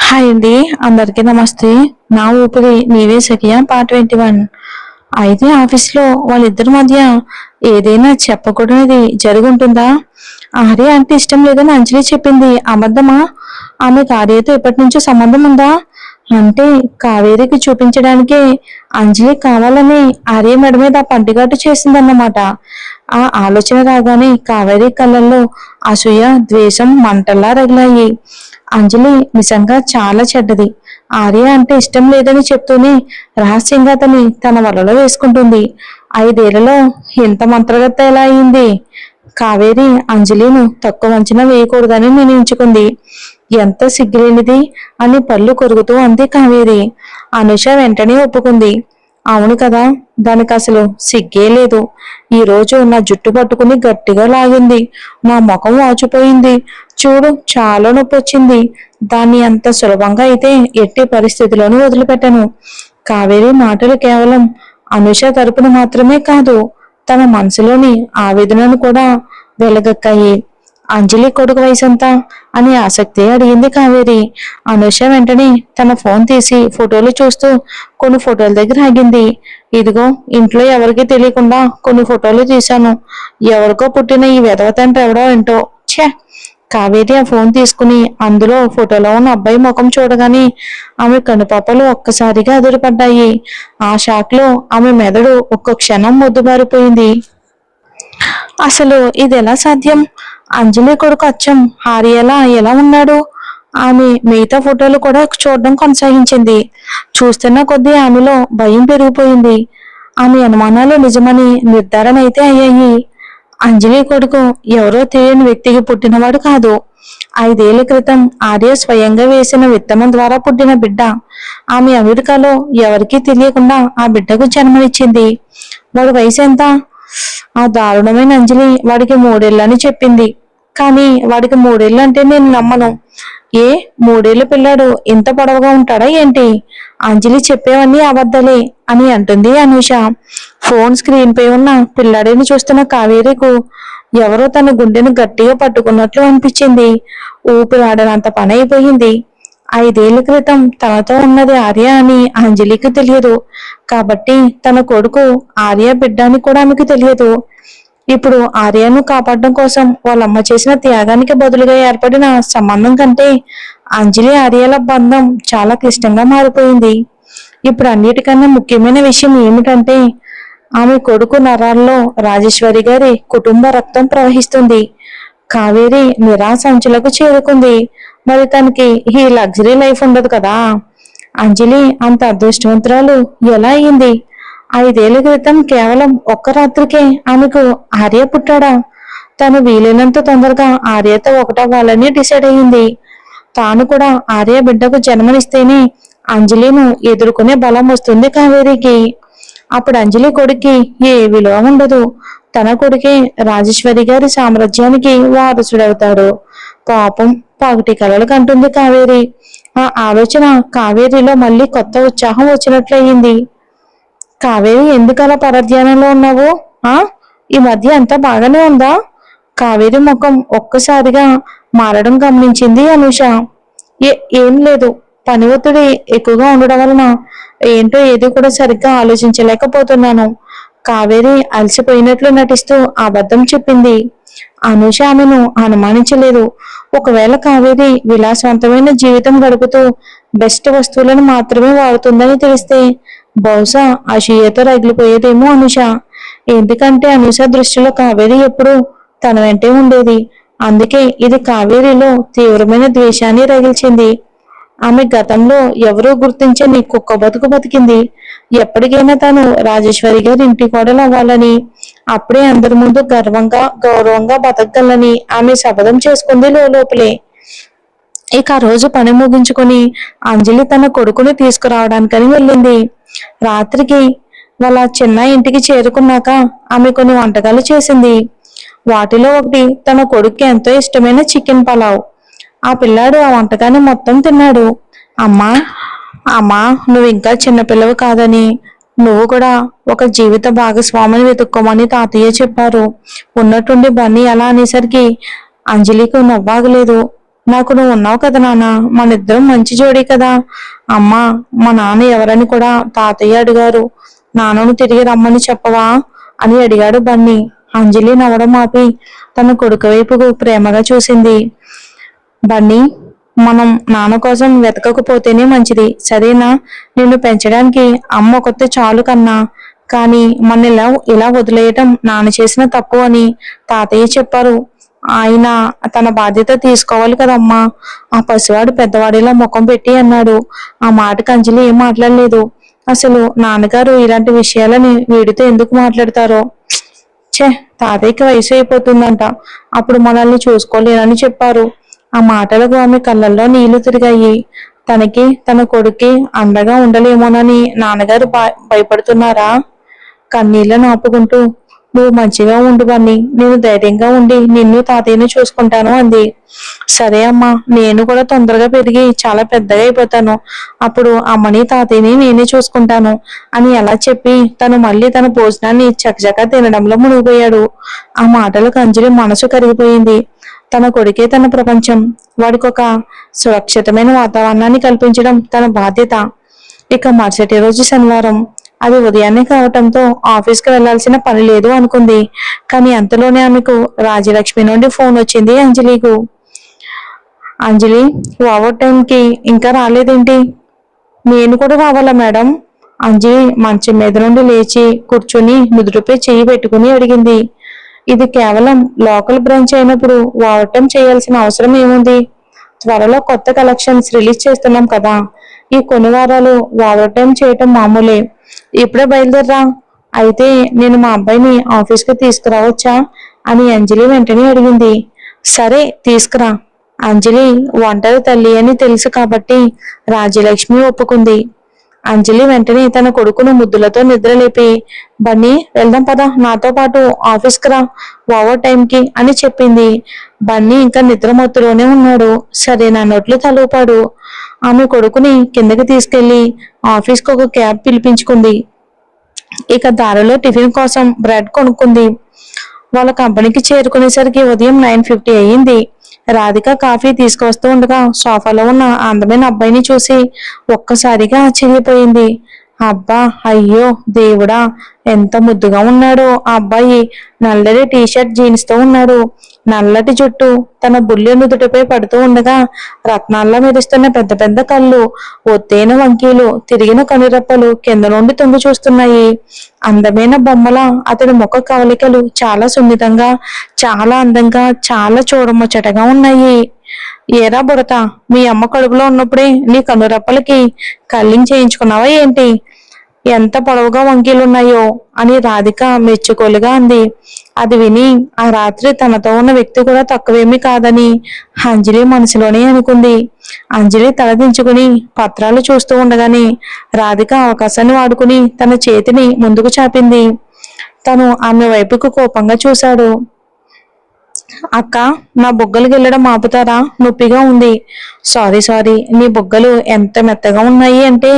Hi అండి. అందరికీ నమస్తే. నా ఊపిరి నీవే సఖియా పార్ట్ 21. అయితే ఆఫీస్లో వాళ్ళిద్దరి మధ్య ఏదైనా చెప్పకూడనిది జరుగుంటుందా? ఆర్య అంటే ఇష్టం లేదని అంజలి చెప్పింది అబద్ధమా? ఆమెకు ఆర్యతో ఎప్పటి నుంచో సంబంధం ఉందా? అంటే కావేరికి చూపించడానికే అంజలి కావాలని ఆర్య మెడ మీద పంటిగాటు చేసిందన్నమాట. ఆ ఆలోచన రాగానే కావేరి కళ్ళల్లో అసూయ, ద్వేషం మంటల్లా రగిలాయి. అంజలి నిజంగా చాలా చెడ్డది. ఆర్య అంటే ఇష్టం లేదని చెప్తూనే రహస్యంగా అతని తన వలలో వేసుకుంటుంది. 5 ఏళ్లలో ఎంత మంత్రగత్తె ఎలా అయింది? కావేరి అంజలిను తక్కువ అంచనా వేయకూడదని నిర్ణయించుకుంది. ఎంత సిగ్గులేనిది అని పళ్ళు కొరుకుతూ అంది కావేరి. అనుష వెంటనే ఒప్పుకుంది. అవును కదా, దానికి అసలు సిగ్గే లేదు. ఈ రోజు నా జుట్టు పట్టుకుని గట్టిగా లాగింది. నా ముఖం వాచిపోయింది. చూడు, చాలా నొప్పి వచ్చింది. దాన్ని అంత సులభంగా అయితే ఎట్టి పరిస్థితిలోనూ వదిలిపెట్టను. కావేరి మాటలు కేవలం అనుష తరపున మాత్రమే కాదు, తన మనసులోని ఆవేదనను కూడా వెలగక్కాయి. అంజలి కొడుకు వయసెంత అని ఆసక్తి అడిగింది కావేరి. అనుష వెంటనే తన ఫోన్ తీసి ఫోటోలు చూస్తూ కొన్ని ఫోటోల దగ్గర ఆగింది. ఇదిగో, ఇంట్లో ఎవరికీ తెలియకుండా కొన్ని ఫోటోలు తీశాను. ఎవరికో పుట్టిన ఈ వెధవ తండ్రి ఎవడో ఏంటో. ఛే! కావేరి ఆ ఫోన్ తీసుకుని అందులో ఫోటోలో ఉన్న అబ్బాయి ముఖం చూడగానే ఆమె కనుపాపలు ఒక్కసారిగా అదురుపడ్డాయి. ఆ షాక్ లో ఆమె మెదడు ఒక్క క్షణం మొద్దుబారిపోయింది. అసలు ఇది ఎలా సాధ్యం? అంజలి కొడుకు అచ్చం హారియలా ఎలా ఉన్నాడు? ఆమె మిగతా ఫోటోలు కూడా చూడడం కొనసాగించింది. చూస్తున్న కొద్దీ ఆమెలో భయం పెరిగిపోయింది. ఆమె అనుమానాలు నిజమని నిర్ధారణ అయితే అయ్యాయి. అంజలి కొడుకు ఎవరో తెలియని వ్యక్తికి పుట్టినవాడు కాదు. 5 ఏళ్ల క్రితం ఆర్య స్వయంగా వేసిన విత్తనం ద్వారా పుట్టిన బిడ్డ. ఆమె అమెరికాలో ఎవరికీ తెలియకుండా ఆ బిడ్డకు జన్మనిచ్చింది. వాడి వయసు ఎంత? ఆ దారుణమైన అంజలి వాడికి 3 ఏళ్ళని చెప్పింది. కానీ వాడికి 3 ఏళ్ళు అంటే నేను నమ్మను. ఏ 3 ఏళ్ల పిల్లాడు ఇంత పొడవుగా ఉంటాడా ఏంటి? అంజలి చెప్పేవన్నీ అబద్ధాలే అని అంటుంది అనూష. ఫోన్ స్క్రీన్ పై ఉన్న పిల్లాడిని చూస్తున్న కావేరీకు ఎవరో తన గుండెను గట్టిగా పట్టుకున్నట్లు అనిపించింది. ఊపిరాడనంత పని అయిపోయింది. 5 ఏళ్ల క్రితం తనతో ఉన్నది ఆర్య అని అంజలికి తెలియదు. కాబట్టి తన కొడుకు ఆర్య బిడ్డ అని కూడా ఆమెకు తెలియదు. ఇప్పుడు ఆర్యను కాపాడడం కోసం వాళ్ళమ్మ చేసిన త్యాగానికి బదులుగా ఏర్పడిన సంబంధం కంటే అంజలి ఆర్యల బంధం చాలా క్లిష్టంగా మారిపోయింది. ఇప్పుడు అన్నిటికన్నా ముఖ్యమైన విషయం ఏమిటంటే ఆమె కొడుకు నరాల్లో రాజేశ్వరి గారి కుటుంబ రక్తం ప్రవహిస్తుంది. కావేరి నిరాశంచులకు చేరుకుంది. మరి తనకి ఈ లగ్జరీ లైఫ్ ఉండదు కదా. అంజలి అంత అదృష్టవంతురాలు ఎలా అయింది? 5 ఏళ్ల క్రితం కేవలం ఒక్క రాత్రికే ఆమెకు ఆర్య పుట్టాడా? తను వీలైనంత తొందరగా ఆర్యతో ఒకటవ్వాలని డిసైడ్ అయ్యింది. తాను కూడా ఆర్య బిడ్డకు జన్మనిస్తేనే అంజలిను ఎదుర్కొనే బలం వస్తుంది కావేరికి. అప్పుడు అంజలి కొడుక్కి ఏ విలువ ఉండదు. తన కొడుకే రాజేశ్వరి గారి సామ్రాజ్యానికి వారసుడవుతాడు. పాపం, పగటి కలలు కంటుంది కావేరి. ఆ ఆలోచన కావేరిలో మళ్ళీ కొత్త ఉత్సాహం వచ్చినట్లయింది. కావేరి, ఎందుకలా పరధ్యానంలో ఉన్నావు? ఈ మధ్య అంతా బాగానే ఉందా? కావేరి ముఖం ఒక్కసారిగా మారడం గమనించింది అనూష. ఏం లేదు, పని ఒత్తిడి ఎక్కువగా ఉండడం వలన ఏంటో ఏది కూడా సరిగ్గా ఆలోచించలేకపోతున్నాను. కావేరి అలసిపోయినట్లు నటిస్తూ అబద్ధం చెప్పింది. అనూష ఆమెను అనుమానించలేదు. ఒకవేళ కావేరి విలాసవంతమైన జీవితం గడుపుతూ బెస్ట్ వస్తువులను మాత్రమే వాడుతుందని తెలిస్తే బహుశా అసూయతో రగిలిపోయేదేమో అనుష. ఎందుకంటే అనుష దృష్టిలో కావేరి ఎప్పుడు తన వెంటే ఉండేది. అందుకే ఇది కావేరిలో తీవ్రమైన ద్వేషాన్ని రగిల్చింది. ఆమె గతంలో ఎవరూ గుర్తించని కుక్క బతుకు బతికింది. ఎప్పటికైనా తాను రాజేశ్వరి గారి ఇంటి కోడలు అవ్వాలని, అప్పుడే అందరి ముందు గర్వంగా గౌరవంగా బతకగలని ఆమె శపథం చేసుకుంది లోపలే. ఇక ఆ రోజు పని ముగించుకొని అంజలి తన కొడుకుని తీసుకురావడానికని వెళ్ళింది. రాత్రికి వాళ్ళ చిన్న ఇంటికి చేరుకున్నాక ఆమె కొన్ని వంటకాలు చేసింది. వాటిలో ఒకటి తన కొడుక్కి ఎంతో ఇష్టమైన చికెన్ పలావ్. ఆ పిల్లాడు ఆ వంటకాన్ని మొత్తం తిన్నాడు. అమ్మా అమ్మా, నువ్వు ఇంకా చిన్నపిల్లవు కాదని, నువ్వు కూడా ఒక జీవిత భాగస్వామిని వెతుక్కోమని తాతయ్య చెప్పారు. ఉన్నట్టుండి బన్నీ అలా అనేసరికి అంజలికి నవ్వాగలేదు. నాకు నువ్వు ఉన్నావు కదా నాన్న, మన ఇద్దరం మంచి జోడీ కదా. అమ్మా, మా నాన్న ఎవరని కూడా తాతయ్య అడిగారు. నాన్నను తిరిగి రమ్మని చెప్పవా అని అడిగాడు బన్నీ. అంజలి నవ్వడం ఆపి తన కొడుకు వైపుకు ప్రేమగా చూసింది. బన్నీ, మనం నాన్న కోసం వెతకకపోతేనే మంచిది, సరేనా? నిన్ను పెంచడానికి అమ్మ కొత్త చాలు కన్నా. కానీ మన ఇలా వదిలేయటం నాన్న చేసిన తప్పు అని తాతయ్య చెప్పారు. ఆయన తన బాధ్యత తీసుకోవాలి కదమ్మా. ఆ పసివాడు పెద్దవాడిలా ముఖం పెట్టి అన్నాడు. ఆ మాటకు అంజలి ఏం మాట్లాడలేదు. అసలు నాన్నగారు ఇలాంటి విషయాలని వీడితో ఎందుకు మాట్లాడతారో. ఛే, తాతయ్యకి వయసు అయిపోతుందంట, అప్పుడు మనల్ని చూసుకోలేనని చెప్పారు. ఆ మాటలకు ఆమె కళ్ళల్లో నీళ్లు తిరిగాయి. తనకి తన కొడుక్కి అండగా ఉండలేమోనని నాన్నగారు భయపడుతున్నారా? కన్నీళ్లను ఆపుకుంటూ, నువ్వు మంచిగా ఉండు బన్నీ, నేను ధైర్యంగా ఉండి నిన్ను తాతయ్యను చూసుకుంటాను అంది. సరే అమ్మా, నేను కూడా తొందరగా పెరిగి చాలా పెద్దగా అయిపోతాను, అప్పుడు అమ్మని తాతయ్యని నేనే చూసుకుంటాను అని ఎలా చెప్పి తను మళ్ళీ తన భోజనాన్ని చకచకా తినడంలో మునిగిపోయాడు. ఆ మాటలకు అంజలి మనసు కరిగిపోయింది. తన కొడుకే తన ప్రపంచం, వాడికి ఒక సురక్షితమైన వాతావరణాన్ని కల్పించడం తన బాధ్యత. ఇక మరుసటి రోజు శనివారం. అది ఉదయాన్నే కావటంతో ఆఫీస్కి వెళ్లాల్సిన పని లేదు అనుకుంది. కానీ అంతలోనే ఆమెకు రాజలక్ష్మి నుండి ఫోన్ వచ్చింది అంజలికు. అంజలి, ఓవర్ టైంకి ఇంకా రాలేదేంటి? నేను కూడా రావాలా మేడం? అంజలి మంచం మీద నుండి లేచి కూర్చుని నుదుటిపై చెయ్యి పెట్టుకుని అడిగింది. ఇది కేవలం లోకల్ బ్రాంచ్ అయినప్పుడు ఓవర్ టైం చేయాల్సిన అవసరం ఏముంది? త్వరలో కొత్త కలెక్షన్స్ రిలీజ్ చేస్తున్నాం కదా, ఈ కొన్ని వారాలు ఓవర్ టైం చేయటం మామూలే. ఇప్పుడే బయలుదేరరా? అయితే నేను మా అబ్బాయిని ఆఫీస్కి తీసుకురావచ్చా అని అంజలి వెంటనే అడిగింది. సరే, తీసుకురా. అంజలి ఒంటరి తల్లి అని తెలుసు కాబట్టి రాజ్యలక్ష్మి ఒప్పుకుంది. అంజలి వెంటనే తన కొడుకును ముద్దులతో నిద్రలేపి, బన్నీ, వెళ్దాం పదా, నాతో పాటు ఆఫీస్కి రా ఓవర్ టైంకి అని చెప్పింది. బన్నీ ఇంకా నిద్రమత్తులోనే ఉన్నాడు. సరే నా నోట్లు తలూపాడు. ఆమె కొడుకుని కిందకి తీసుకెళ్లి ఆఫీస్కి ఒక క్యాబ్ పిలిపించుకుంది. ఇక దారిలో టిఫిన్ కోసం బ్రెడ్ కొనుక్కుంది. వాళ్ళ కంపెనీకి చేరుకునేసరికి ఉదయం 9:50 అయ్యింది. రాధిక కాఫీ తీసుకొస్తూ ఉండగా సోఫాలో ఉన్న అందమైన అబ్బాయిని చూసి ఒక్కసారిగా ఆశ్చర్యపోయింది. అబ్బా, అయ్యో దేవుడా, ఎంత ముద్దుగా ఉన్నాడో ఆ అబ్బాయి. నల్లటి టీషర్ట్ జీన్స్ తో ఉన్నాడు. నల్లటి జుట్టు తన బుల్లి నుదుటిపై పడుతూ ఉండగా రత్నాల్లో మెరుస్తున్న పెద్ద పెద్ద కళ్ళు, ఒత్తైన వంకీలు, తిరిగిన కనురెప్పలు కింద నుండి తొంగి చూస్తున్నాయి. అందమైన బొమ్మల అతడి ముఖ కవలికలు చాలా సున్నితంగా, చాలా అందంగా, చాలా చూడముచ్చటగా ఉన్నాయి. ఏరా బుడత, మీ అమ్మ కడుపులో ఉన్నప్పుడే నీ కనురెప్పలకి కల్లింగ్ చేయించుకున్నావా ఏంటి? ఎంత పొడవుగా వంకీలున్నాయో అని రాధిక మెచ్చుకోలుగా అంది. అది విని ఆ రాత్రి తనతో ఉన్న వ్యక్తి కూడా తక్కువేమీ కాదని అంజలి మనసులోనే అనుకుంది. అంజలి తలదించుకుని పత్రాలు చూస్తూ ఉండగానే రాధిక అవకాశాన్ని వాడుకుని తన చేతిని ముందుకు చాపింది. తను ఆమె వైపుకు కోపంగా చూశాడు. అక్క, నా బుగ్గలు గిల్లడం ఆపుతారా? నొప్పిగా ఉంది. సారీ, నీ బుగ్గలు ఎంత మెత్తగా ఉన్నాయి అంటే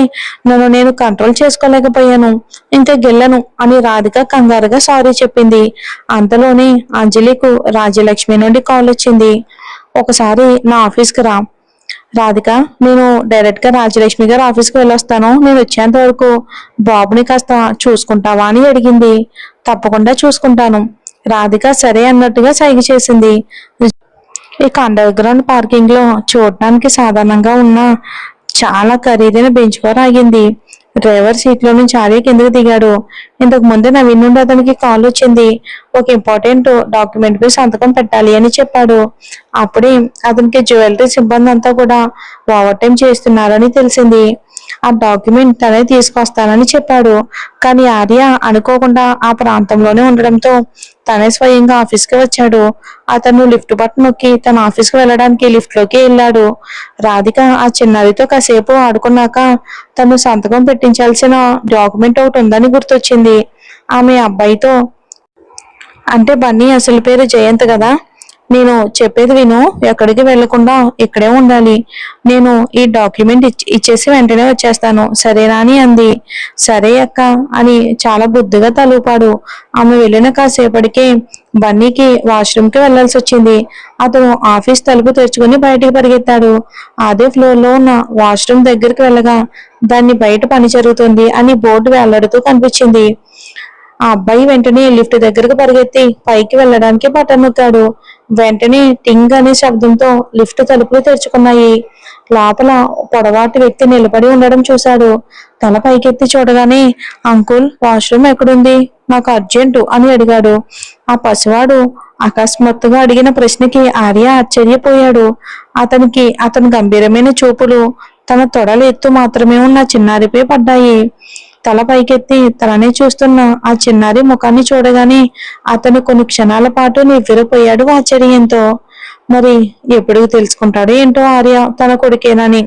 నన్ను నేను కంట్రోల్ చేసుకోలేకపోయాను, ఇంకా గిల్లను అని రాధిక కంగారుగా సారీ చెప్పింది. అంతలోనే అంజలికు రాజ్యలక్ష్మి నుండి కాల్ వచ్చింది. ఒకసారి నా ఆఫీస్కి రా. రాధిక, నేను డైరెక్ట్ గా రాజ్యలక్ష్మి గారి ఆఫీస్కి వెళ్ళొస్తాను, నేను వచ్చేంత వరకు బాబుని కాస్త చూసుకుంటావా అని అడిగింది. తప్పకుండా చూసుకుంటాను. రాధిక సరే అన్నట్టుగా సైగ చేసింది. ఇక అండర్ గ్రౌండ్ పార్కింగ్ లో చూడటానికి సాధారణంగా ఉన్న చాలా ఖరీదైన బెంచ్ కార్ ఆగింది. డ్రైవర్ సీట్ లో నుంచి ఆర్య కిందకి దిగాడు. ఇంతకు ముందే నవీన్ నుండి అతనికి కాల్ వచ్చింది. ఒక ఇంపార్టెంట్ డాక్యుమెంట్ పై సంతకం పెట్టాలి అని చెప్పాడు. అప్పుడే అతనికి జ్యువెలరీ సిబ్బంది అంతా కూడా ఓవర్ టైం చేస్తున్నారని తెలిసింది. ఆ డాక్యుమెంట్ తనే తీసుకొస్తానని చెప్పాడు. కానీ ఆర్య అనుకోకుండా ఆ ప్రాంతంలోనే ఉండడంతో తనే స్వయంగా ఆఫీస్కి వచ్చాడు. అతను లిఫ్ట్ బటన్ నొక్కి తన ఆఫీస్కి వెళ్ళడానికి లిఫ్ట్ లోకి వెళ్ళాడు. రాధిక ఆ చిన్నారితో కాసేపు ఆడుకున్నాక తను సంతకం పెట్టించాల్సిన డాక్యుమెంట్ ఒకటి ఉందని గుర్తొచ్చింది. ఆమె అబ్బాయితో, అంటే బన్నీ అసలు పేరు జయంత్ కదా, నేను చెప్పేది విను, ఎక్కడికి వెళ్లకుండా ఇక్కడే ఉండాలి. నేను ఈ డాక్యుమెంట్ ఇచ్చేసి వెంటనే వచ్చేస్తాను, సరేనా అని అంది. సరే అక్క అని చాలా బుద్ధిగా తలూపాడు. ఆమె వెళ్ళిన కాసేపటికే బన్నీకి వాష్రూమ్ కి వెళ్లాల్సి వచ్చింది. అతను ఆఫీస్ తలుపు తెరుచుకుని బయటికి పరిగెత్తాడు. అదే ఫ్లోర్ లో ఉన్న వాష్రూమ్ దగ్గరికి వెళ్ళగా దాన్ని బయట పని జరుగుతుంది అని బోర్డు వేలాడుతూ కనిపించింది. ఆ అబ్బాయి వెంటనే లిఫ్ట్ దగ్గరకు పరిగెత్తి పైకి వెళ్ళడానికి బటన్ నొక్కాడు. వెంటనే టింగ్ అనే శబ్దంతో లిఫ్ట్ తలుపులు తెరుచుకున్నాయి. లోపల పొడవాటి వ్యక్తి నిలబడి ఉండడం చూశాడు. తల పైకెత్తి చూడగానే, అంకుల్ వాష్రూమ్ ఎక్కడుంది, నాకు అర్జెంటు అని అడిగాడు. ఆ పసివాడు అకస్మాత్తుగా అడిగిన ప్రశ్నకి ఆర్య ఆశ్చర్యపోయాడు. అతని గంభీరమైన చూపులు తన తొడల ఎత్తు మాత్రమే ఉన్న చిన్నారిపై పడ్డాయి. తల పైకెత్తి తననే చూస్తున్న ఆ చిన్నారి ముఖాన్ని చూడగానే అతను కొన్ని క్షణాల పాటు నివ్వెరపోయాడు ఆశ్చర్యంతో. మరి ఎప్పుడు తెలుసుకుంటాడో ఏంటో ఆర్య తన కొడుకేనని.